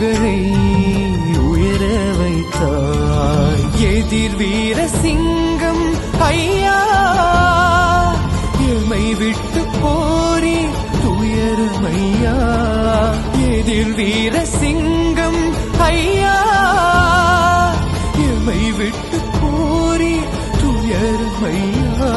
புகழை உயர வைத்தாய். எதிர் வீர சிங்கம் ஐயா, எமை விட்டு போரி துயரமையா. எதிர் வீர சிங்கம் ஐயா, எமை விட்டு போரி துயரமையா.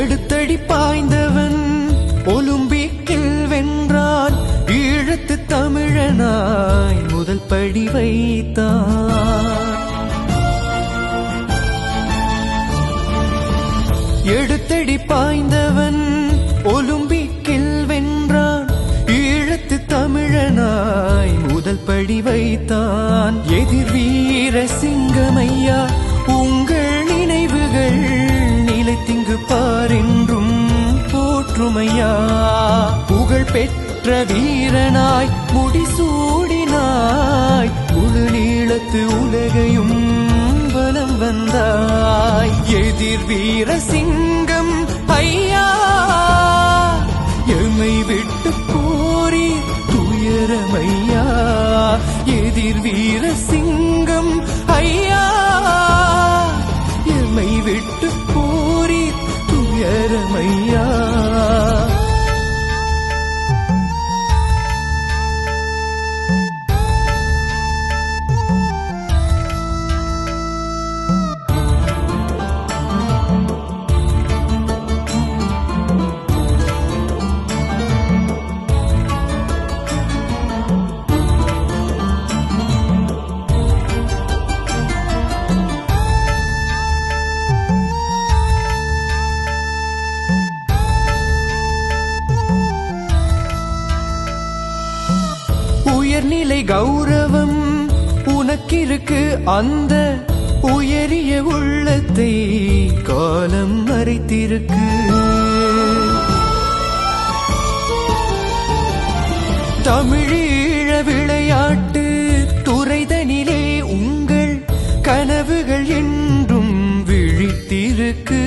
எடுத்தடி பாய்ந்தவன் ஒலிம்பிக்கில் வென்றான். ஈழத்து தமிழனாய் முதல் படி வைத்தான். எடுத்தடி பாய்ந்தவன் ஒலிம்பிக்கில் வென்றான். ஈழத்து தமிழனாய் முதல் படி வைத்தான். எதிர் வீர சிங்கமையா, உங்கள் நினைவுகள் நிலைத்திங்கு பாரென்றும் போற்றுமையா. புகழ் பெற்ற வீரனாய் முடிசூடினாய். முழு நீளத்து உலகையும் வலம் வந்தாய். எதிர் வீர சிங்கம் ஐயா, எமை விட்டு போரி துயரமையா. எதிர் வீர சிங்கம் ஐயா, எமை விட்டு போரி துயரமையா. உயர்நிலை கௌரவம் உனக்கிருக்கு. அந்த உயரிய உள்ளத்தை காலம் மறைத்திருக்கு. தமிழீழ விளையாட்டு துறைதனிலே உங்கள் கனவுகள் என்றும் விழித்திருக்கு.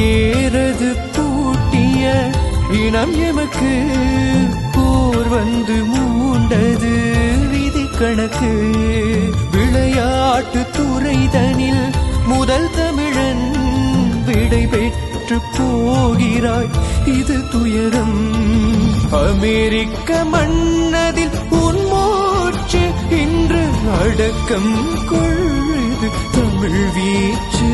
ஏறது பூட்டிய இனம் எமக்கு போர் வந்து மூண்டது விதி கணக்கு. விளையாட்டு துறைதனில் முதல் தமிழன் விடை பெற்று போகிறாய், இது துயரம். அமெரிக்க மன்னதில் உன் மூச்சு இன்று அடக்கம் கொள்ளுது தமிழ் வீச்சு.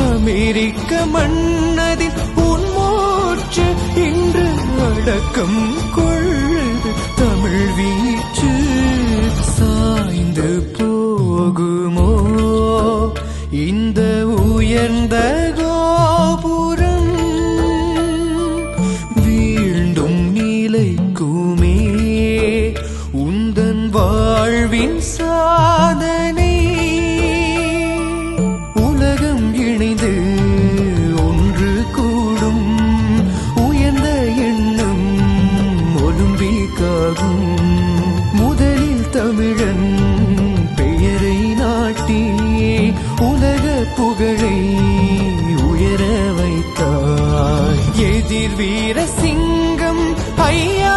அமெரிக்க மன்னதில் உன் மூச்சு இன்று அடக்கம் கொள்ளுது தமிழ் வீச்சு. சாய்ந்து போகுமோ இந்த உயர்ந்த கோபுரம், வீண்டும் நிலைக்குமே உந்தன் வாழ்வின் சாதனை. உலகம் இணைந்து ஒன்று கூடும், உயர்ந்த எண்ணம் ஒலிம்பிக்காகும். முதலில் தமிழன் பெயரை நாட்டி உலக புகழை உயர வைத்தாய். எதிர் வீர சிங்கம் ஐயா,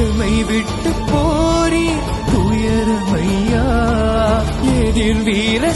எமை விட்டு போரி துயரமையா. எதிர் வீர